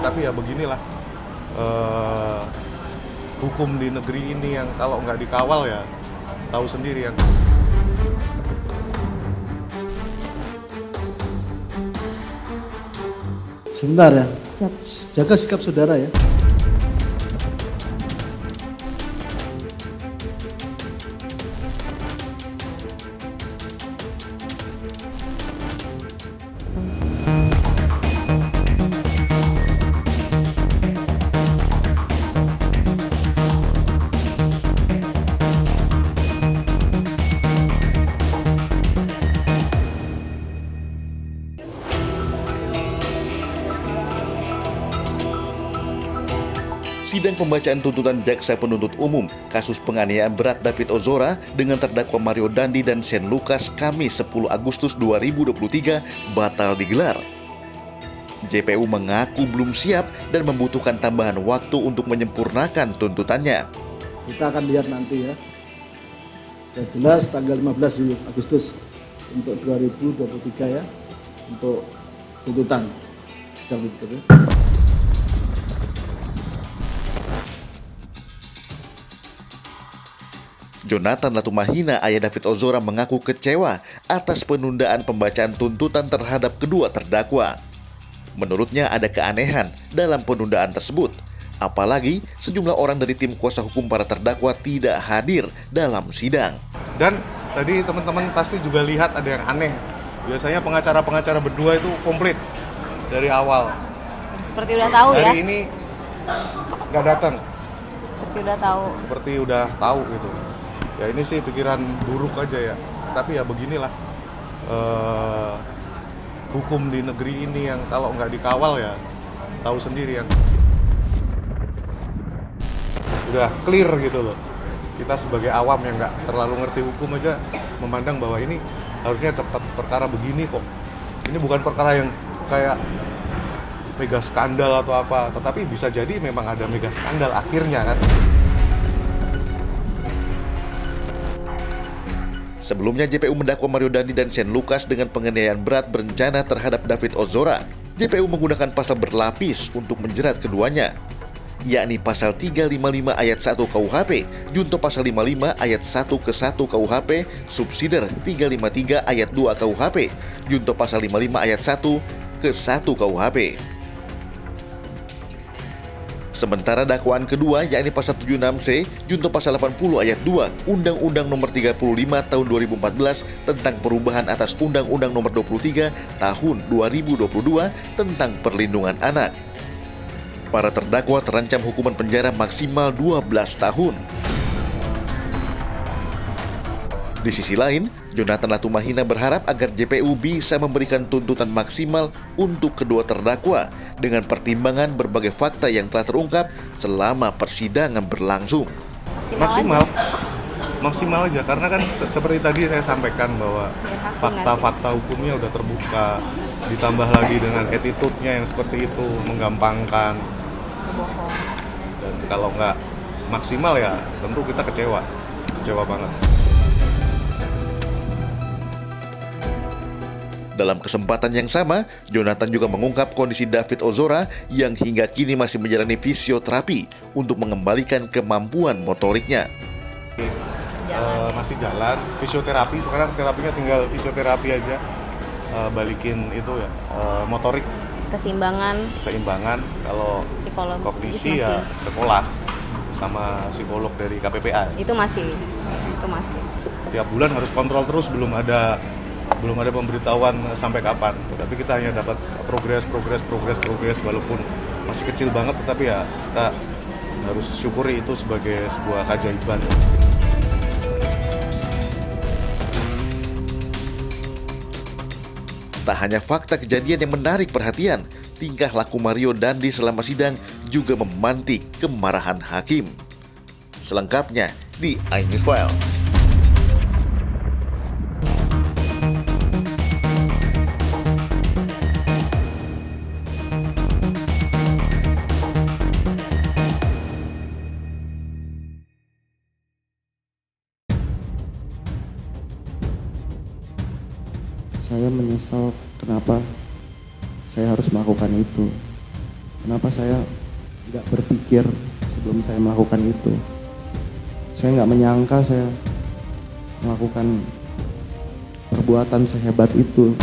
Tapi ya beginilah eh, hukum di negeri ini yang kalau nggak dikawal ya tahu sendiri ya. Sebentar ya. Siap. Jaga sikap saudara ya. Sidang pembacaan tuntutan Jaksa Penuntut Umum kasus penganiayaan berat David Ozora dengan terdakwa Mario Dandi dan Shane Lucas Kamis 10 Agustus 2023 batal digelar. JPU mengaku belum siap dan membutuhkan tambahan waktu untuk menyempurnakan tuntutannya. Kita akan lihat nanti ya. Yang jelas tanggal 15 Agustus untuk 2023 ya. Untuk tuntutan David Ozora. Jonathan Latumahina, ayah David Ozora, mengaku kecewa atas penundaan pembacaan tuntutan terhadap kedua terdakwa. Menurutnya ada keanehan dalam penundaan tersebut, apalagi sejumlah orang dari tim kuasa hukum para terdakwa tidak hadir dalam sidang. Dan tadi teman-teman pasti juga lihat ada yang aneh. Biasanya pengacara-pengacara berdua itu komplit dari awal. Seperti udah tahu ya. Hari ini nggak datang. Seperti udah tahu gitu. Ya ini sih pikiran buruk aja ya. Tapi ya beginilah hukum di negeri ini yang kalau nggak dikawal ya tahu sendiri ya. Udah clear gitu loh. Kita sebagai awam yang nggak terlalu ngerti hukum aja memandang bahwa ini harusnya cepat, perkara begini kok. Ini bukan perkara yang kayak mega skandal atau apa, tetapi bisa jadi memang ada mega skandal akhirnya kan. Sebelumnya JPU mendakwa Mario Dandi dan Shane Lucas dengan penganiayaan berat berencana terhadap David Ozora. JPU menggunakan pasal berlapis untuk menjerat keduanya, yakni pasal 355 ayat 1 KUHP, junto pasal 55 ayat 1 ke 1 KUHP, subsidiar 353 ayat 2 KUHP, junto pasal 55 ayat 1 ke 1 KUHP. Sementara dakwaan kedua yakni pasal 76C junto pasal 80 ayat 2 Undang-Undang Nomor 35 Tahun 2014 tentang perubahan atas Undang-Undang Nomor 23 Tahun 2022 tentang perlindungan anak. Para terdakwa terancam hukuman penjara maksimal 12 tahun. Di sisi lain, Jonathan Latumahina berharap agar JPU bisa memberikan tuntutan maksimal untuk kedua terdakwa dengan pertimbangan berbagai fakta yang telah terungkap selama persidangan berlangsung. Maksimal aja, karena kan seperti tadi saya sampaikan bahwa fakta-fakta hukumnya udah terbuka, ditambah lagi dengan attitude-nya yang seperti itu, menggampangkan. Dan kalau nggak maksimal ya tentu kita kecewa banget. Dalam kesempatan yang sama, Jonathan juga mengungkap kondisi David Ozora yang hingga kini masih menjalani fisioterapi untuk mengembalikan kemampuan motoriknya. Masih jalan, fisioterapi, sekarang terapinya tinggal fisioterapi aja, balikin itu ya, motorik. Keseimbangan, kalau psikolog kognisi ya sekolah sama psikolog dari KPPA. Itu masih. Tiap bulan harus kontrol terus, belum ada pemberitahuan sampai kapan. Tapi kita hanya dapat progres walaupun masih kecil banget, tetapi ya kita harus syukuri itu sebagai sebuah keajaiban. Tak hanya fakta kejadian yang menarik perhatian, tingkah laku Mario Dandi selama sidang juga memantik kemarahan hakim. Selengkapnya di iNews File. Saya menyesal kenapa saya harus melakukan itu. Kenapa saya nggak berpikir sebelum saya melakukan itu? Saya nggak menyangka saya melakukan perbuatan sehebat itu.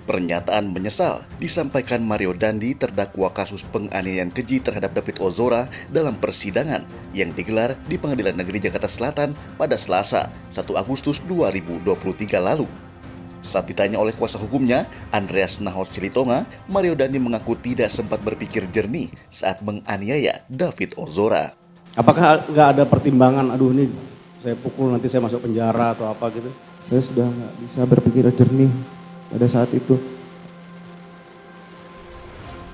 Pernyataan menyesal disampaikan Mario Dandi, terdakwa kasus penganiayaan keji terhadap David Ozora dalam persidangan yang digelar di Pengadilan Negeri Jakarta Selatan pada Selasa, 1 Agustus 2023 lalu. Saat ditanya oleh kuasa hukumnya, Andreas Nahot Silitonga, Mario Dandi mengaku tidak sempat berpikir jernih saat menganiaya David Ozora. Apakah nggak ada pertimbangan, aduh ini saya pukul nanti saya masuk penjara atau apa gitu? Saya sudah nggak bisa berpikir jernih pada saat itu.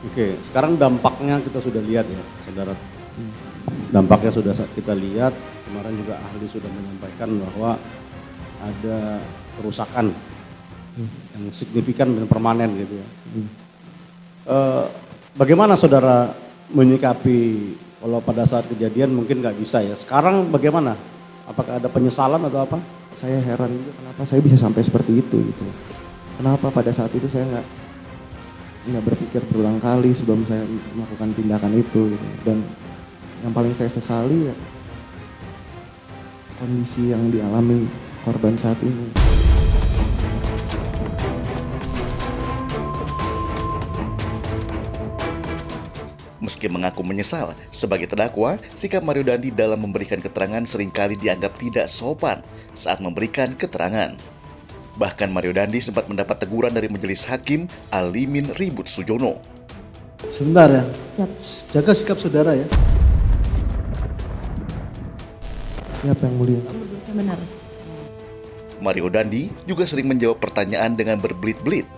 Oke, sekarang dampaknya kita sudah lihat ya, saudara. Dampaknya sudah kita lihat, kemarin juga ahli sudah menyampaikan bahwa ada kerusakan yang signifikan dan permanen gitu ya. Bagaimana saudara menyikapi kalau pada saat kejadian mungkin nggak bisa ya, sekarang bagaimana? Apakah ada penyesalan atau apa? Saya heran juga kenapa saya bisa sampai seperti itu gitu. Kenapa pada saat itu saya nggak berpikir berulang kali sebelum saya melakukan tindakan itu gitu. Dan yang paling saya sesali ya kondisi yang dialami korban saat ini. Meski mengaku menyesal, sebagai terdakwa, sikap Mario Dandi dalam memberikan keterangan seringkali dianggap tidak sopan saat memberikan keterangan. Bahkan Mario Dandi sempat mendapat teguran dari Majelis Hakim Alimin Ribut Sujono. Sebentar ya, Siap. jaga sikap saudara ya. Siapa yang mulia? Benar. Mario Dandi juga sering menjawab pertanyaan dengan berbelit-belit.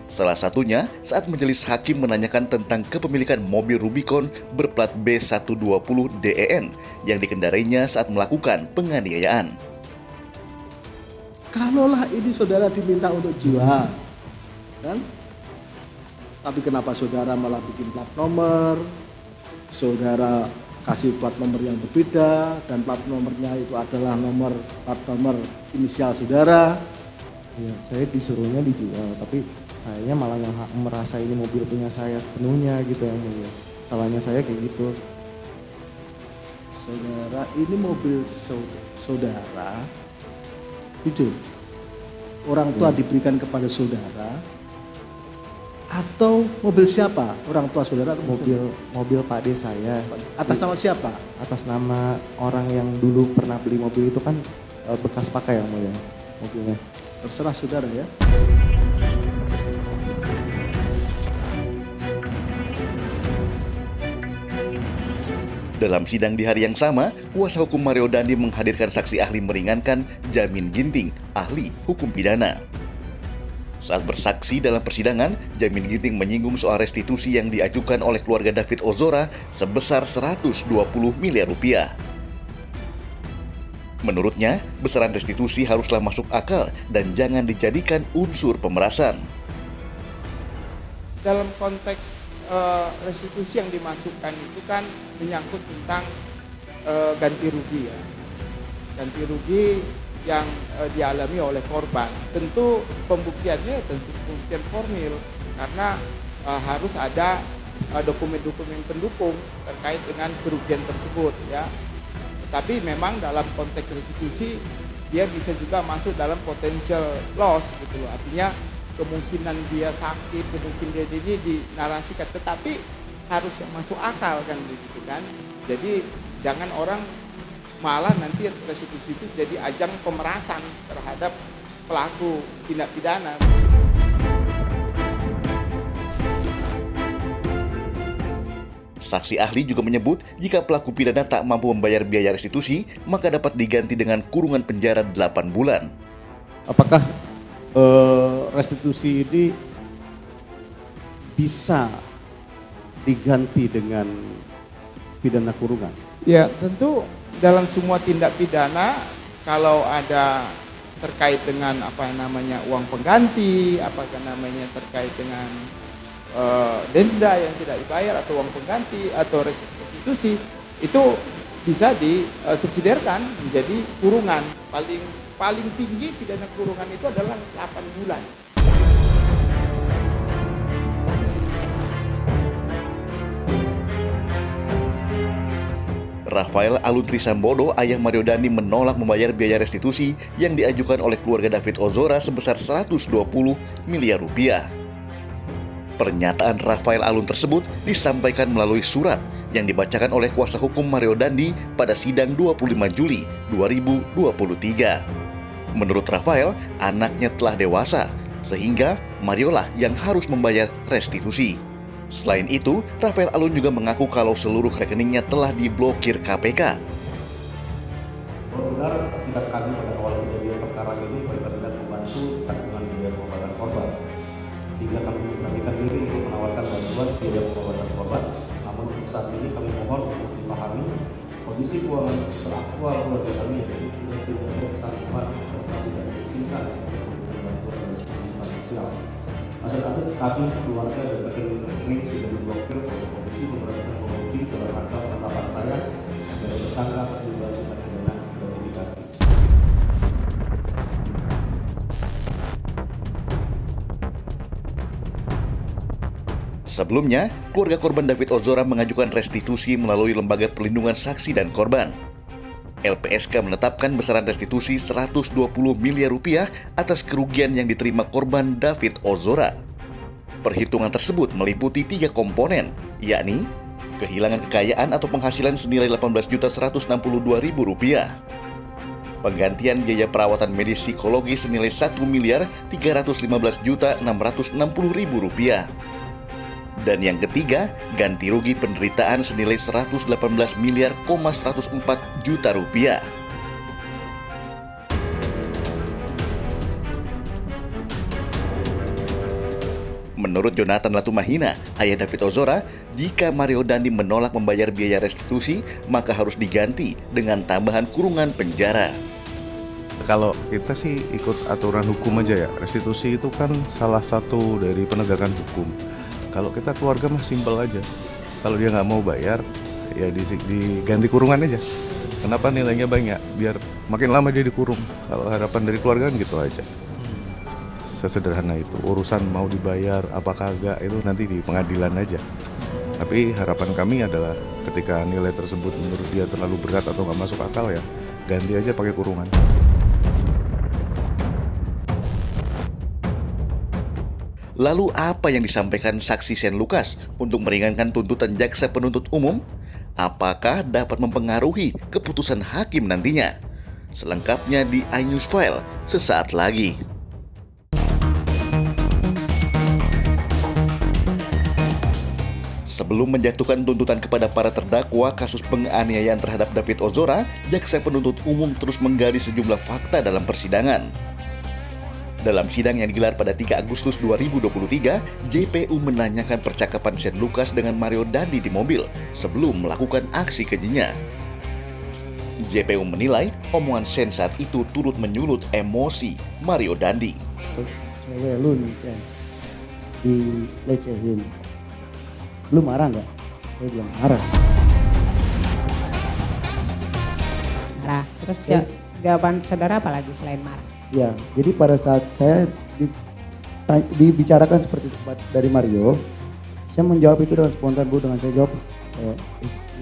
Salah satunya saat Majelis Hakim menanyakan tentang kepemilikan mobil Rubicon berplat B120 DEN yang dikendarainya saat melakukan penganiayaan. Kalaulah ini saudara diminta untuk jual, kan? Tapi kenapa saudara malah bikin plat nomor? Saudara kasih plat nomor yang berbeda dan plat nomornya itu adalah plat nomor inisial saudara. Ya, saya disuruhnya dijual, tapi sayanya malah yang merasa ini mobil punya saya sepenuhnya gitu yang mulia. Salahnya saya kayak gitu. Saudara, ini mobil saudara. Jujur, orang tua diberikan kepada saudara atau mobil siapa? Orang tua saudara atau Mobil Pak D saya. atas nama siapa? Atas nama orang yang dulu pernah beli mobil itu kan bekas pakai yang mulia mobilnya. Terserah saudara ya. Dalam sidang di hari yang sama, kuasa hukum Mario Dandi menghadirkan saksi ahli meringankan Jamin Ginting, ahli hukum pidana. Saat bersaksi dalam persidangan, Jamin Ginting menyinggung soal restitusi yang diajukan oleh keluarga David Ozora sebesar 120 miliar rupiah. Menurutnya, besaran restitusi haruslah masuk akal dan jangan dijadikan unsur pemerasan. Dalam konteks restitusi yang dimasukkan itu kan menyangkut tentang ganti rugi ya. Ganti rugi yang dialami oleh korban. Tentu pembuktiannya tentu pembuktian formil karena harus ada dokumen-dokumen pendukung terkait dengan kerugian tersebut ya. Tapi memang dalam konteks restitusi dia bisa juga masuk dalam potential loss gitu loh. Artinya kemungkinan dia sakit, kemungkinan dia ini dinarasikan, tetapi harus yang masuk akal kan begitu kan. Jadi jangan orang malah nanti restitusi itu jadi ajang pemerasan terhadap pelaku tindak pidana. Saksi ahli juga menyebut jika pelaku pidana tak mampu membayar biaya restitusi, maka dapat diganti dengan kurungan penjara 8 bulan. Apakah restitusi ini bisa diganti dengan pidana kurungan? Ya tentu dalam semua tindak pidana kalau ada terkait dengan apa namanya uang pengganti, apakah namanya terkait dengan denda yang tidak dibayar atau uang pengganti atau restitusi, itu bisa disubsidiarkan menjadi kurungan. Paling tinggi pidana kurungan itu adalah 8 bulan. Rafael Alun Trisambodo, ayah Mario Dandi, menolak membayar biaya restitusi yang diajukan oleh keluarga David Ozora sebesar 120 miliar rupiah. Pernyataan Rafael Alun tersebut disampaikan melalui surat yang dibacakan oleh kuasa hukum Mario Dandi pada sidang 25 Juli 2023. Menurut Rafael, anaknya telah dewasa, sehingga Mariolah yang harus membayar restitusi. Selain itu, Rafael Alun juga mengaku kalau seluruh rekeningnya telah diblokir KPK. Benar, sikap kami pada awal kejadian perkara ini benar-benar membantu tanggungan biaya pengobatan korban. Sehingga kami meminta diri untuk menawarkan bantuan biaya pengobatan korban. Namun untuk saat ini kami mohon untuk dipahami kondisi keuangan teraktual keluarga kami yang sudah tidak ada kesanggupan serta tidak memungkinkan untuk memberikan bantuan dari segi finansial. Aset-aset kami sekeluarga dan rekening sudah diblokir oleh Komisi Pemberantasan Korupsi dalam rangka penetapan saya sebagai tersangka atas dugaan tindak pidana gratifikasi. Sebelumnya, keluarga korban David Ozora mengajukan restitusi melalui Lembaga Perlindungan Saksi dan Korban. LPSK menetapkan besaran restitusi 120 miliar rupiah atas kerugian yang diterima korban David Ozora. Perhitungan tersebut meliputi 3 komponen, yakni kehilangan kekayaan atau penghasilan senilai Rp18.162.000, penggantian biaya perawatan medis psikologi senilai Rp1.315.660.000, dan yang ketiga, ganti rugi penderitaan senilai Rp118.104 miliar. Menurut Jonathan Latumahina, ayah David Ozora, jika Mario Dandi menolak membayar biaya restitusi, maka harus diganti dengan tambahan kurungan penjara. Kalau kita sih ikut aturan hukum aja ya, restitusi itu kan salah satu dari penegakan hukum. Kalau kita keluarga mah simpel aja. Kalau dia nggak mau bayar, ya diganti kurungan aja. Kenapa nilainya banyak? Biar makin lama dia dikurung. Kalau harapan dari keluarga kan gitu aja. Sesederhana itu. Urusan mau dibayar apa kagak itu nanti di pengadilan aja. Tapi harapan kami adalah ketika nilai tersebut menurut dia terlalu berat atau nggak masuk akal ya, ganti aja pakai kurungan. Lalu apa yang disampaikan saksi Shane Lucas untuk meringankan tuntutan jaksa penuntut umum? Apakah dapat mempengaruhi keputusan hakim nantinya? Selengkapnya di iNews File sesaat lagi. Sebelum menjatuhkan tuntutan kepada para terdakwa kasus penganiayaan terhadap David Ozora, jaksa penuntut umum terus menggali sejumlah fakta dalam persidangan. Dalam sidang yang digelar pada 3 Agustus 2023, JPU menanyakan percakapan Shane Lucas dengan Mario Dandi di mobil sebelum melakukan aksi kejinya. JPU menilai omongan Shane saat itu turut menyulut emosi Mario Dandi. Cewek lu nih, Cen, dilecehin. Lu marah nggak? Saya bilang marah. Marah. Terus jawaban saudara apa lagi selain marah? Ya, jadi pada saat saya dibicarakan seperti itu dari Mario, saya menjawab itu dengan spontan, Bu, dengan saya jawab,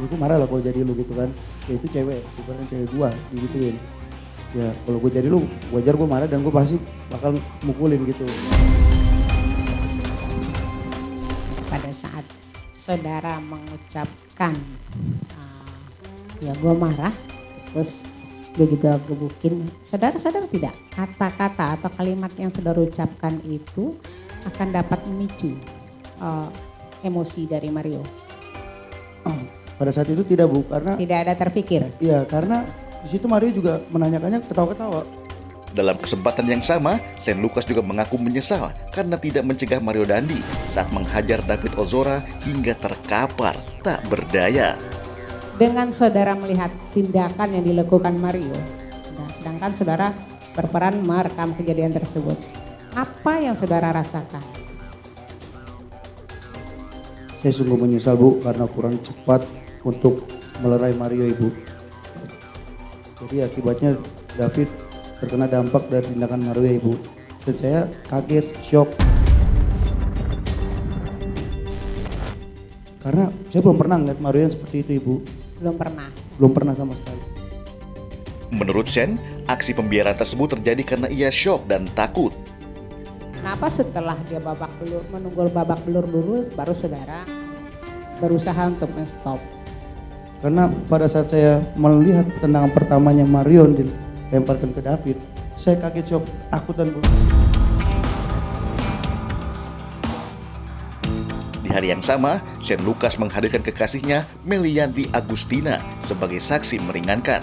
gue marah lah kalau jadi lu gitu kan. Ya itu cewek, bukan cewek gua, digituin. Ya kalau gue jadi lu, wajar gue marah dan gue pasti bakal mukulin gitu. Pada saat saudara mengucapkan, ya gue marah, terus gue juga gebukin. Saudara sadar tidak kata-kata atau kalimat yang saudara ucapkan itu akan dapat memicu emosi dari Mario? Pada saat itu tidak, Bu, karena Tidak ada terpikir. iya, karena di situ Mario juga menanyakannya ketawa-ketawa. Dalam kesempatan yang sama, Shane Lucas juga mengaku menyesal karena tidak mencegah Mario Dandi saat menghajar David Ozora hingga terkapar tak berdaya. Dengan saudara melihat tindakan yang dilakukan Mario, sedangkan saudara berperan merekam kejadian tersebut, apa yang saudara rasakan? Saya sungguh menyesal, Bu, karena kurang cepat untuk melerai Mario, Ibu. Jadi akibatnya David terkena dampak dari tindakan Mario, Ibu. Dan saya kaget, shock. Karena saya belum pernah ngeliat Mario yang seperti itu, Ibu. Belum pernah. Belum pernah sama sekali. Menurut Sen, aksi pembiaran tersebut terjadi karena ia syok dan takut. Kenapa setelah dia babak belur, menunggu babak belur dulu, baru saudara berusaha untuk men-stop? Karena pada saat saya melihat tendangan pertamanya Mario dilemparkan ke David, saya kaget, shock, takut dan Di hari yang sama, Sen Lukas menghadirkan kekasihnya Melianti Agustina sebagai saksi meringankan.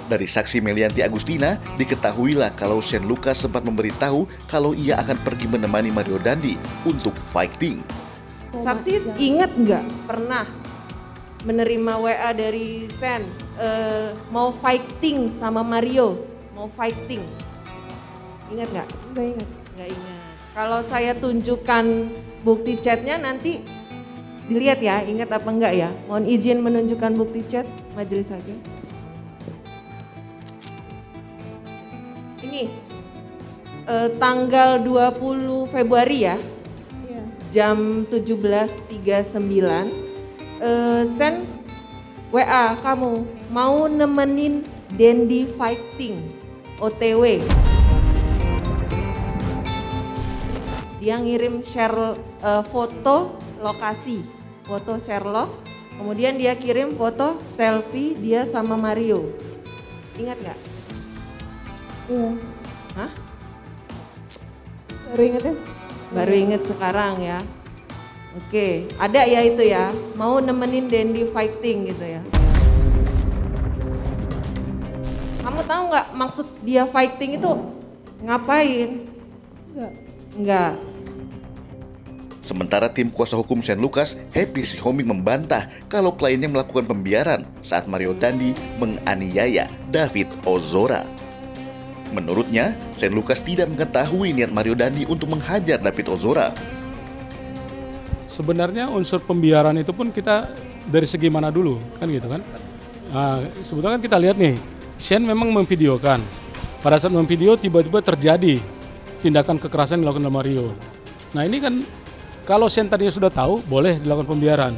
Dari saksi Melianti Agustina, diketahuilah kalau Sen Lukas sempat memberitahu kalau ia akan pergi menemani Mario Dandi untuk fighting. Saksi ingat nggak pernah menerima WA dari Sen mau fighting sama Mario, mau fighting? Ingat nggak? Nggak ingat. Nggak ingat. Kalau saya tunjukkan bukti chatnya nanti dilihat ya, ingat apa enggak ya? Mohon izin menunjukkan bukti chat majelis hakim. Ini tanggal 20 Februari ya, jam 17.39, Sen WA kamu mau nemenin Dendi fighting OTW. Dia ngirim share foto lokasi, foto Sherlock, kemudian dia kirim foto selfie dia sama Mario. Ingat nggak? Iya. Hah? Baru inget ya? Baru inget sekarang ya. Oke, ada ya itu ya, mau nemenin Dendi fighting gitu ya. Kamu tahu nggak maksud dia fighting itu ngapain? Enggak. Sementara tim kuasa hukum Sen Lukas, Happy Sihoming, membantah kalau kliennya melakukan pembiaran saat Mario Dandi menganiaya David Ozora. Menurutnya, Sen Lukas tidak mengetahui niat Mario Dandi untuk menghajar David Ozora. Sebenarnya unsur pembiaran itu pun kita dari segi mana dulu, kan gitu kan? Nah, sebetulnya kan kita lihat nih, Sen memang memvideokan. Pada saat memvideo tiba-tiba terjadi tindakan kekerasan yang dilakukan oleh Mario. Nah ini kan kalau Sen tadinya sudah tahu boleh dilakukan pembiaran.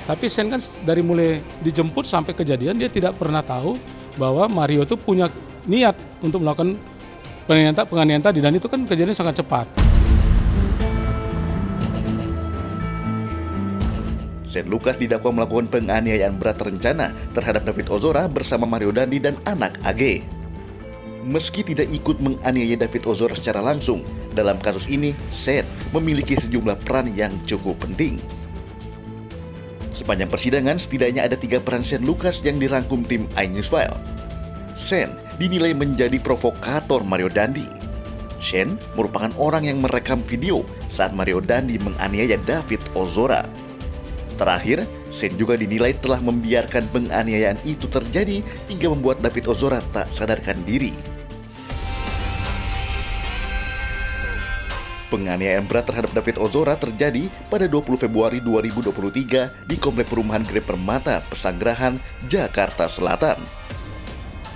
Tapi Sen kan dari mulai dijemput sampai kejadian dia tidak pernah tahu bahwa Mario itu punya niat untuk melakukan penganiayaan tadi, dan itu kan kejadian sangat cepat. Sen Lukas didakwa melakukan penganiayaan berat terencana terhadap David Ozora bersama Mario Dandi dan anak AG. Meski tidak ikut menganiaya David Ozora secara langsung, dalam kasus ini Sen memiliki sejumlah peran yang cukup penting. Sepanjang persidangan, setidaknya ada 3 peran Sen Lukas yang dirangkum tim iNewsFile. Sen dinilai menjadi provokator Mario Dandi. Sen merupakan orang yang merekam video saat Mario Dandi menganiaya David Ozora. Terakhir, Sen juga dinilai telah membiarkan penganiayaan itu terjadi hingga membuat David Ozora tak sadarkan diri. Penganiayaan berat terhadap David Ozora terjadi pada 20 Februari 2023 di Komplek Perumahan Gere Permata, Pesanggerahan, Jakarta Selatan.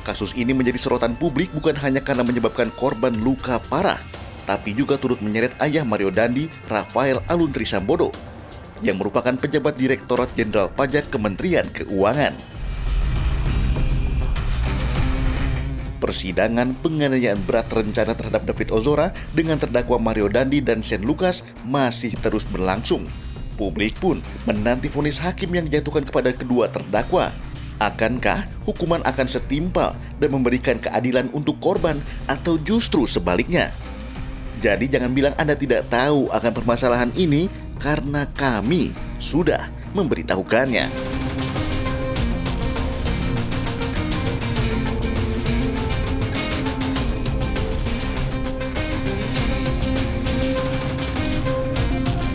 Kasus ini menjadi sorotan publik bukan hanya karena menyebabkan korban luka parah, tapi juga turut menyeret ayah Mario Dandi, Rafael Aluntri Sambodo, yang merupakan pejabat Direktorat Jenderal Pajak Kementerian Keuangan. Persidangan penganiayaan berat terencana terhadap David Ozora dengan terdakwa Mario Dandi dan Sen Lukas masih terus berlangsung. Publik pun menanti vonis hakim yang dijatuhkan kepada kedua terdakwa. Akankah hukuman akan setimpal dan memberikan keadilan untuk korban atau justru sebaliknya? Jadi jangan bilang Anda tidak tahu akan permasalahan ini karena kami sudah memberitahukannya.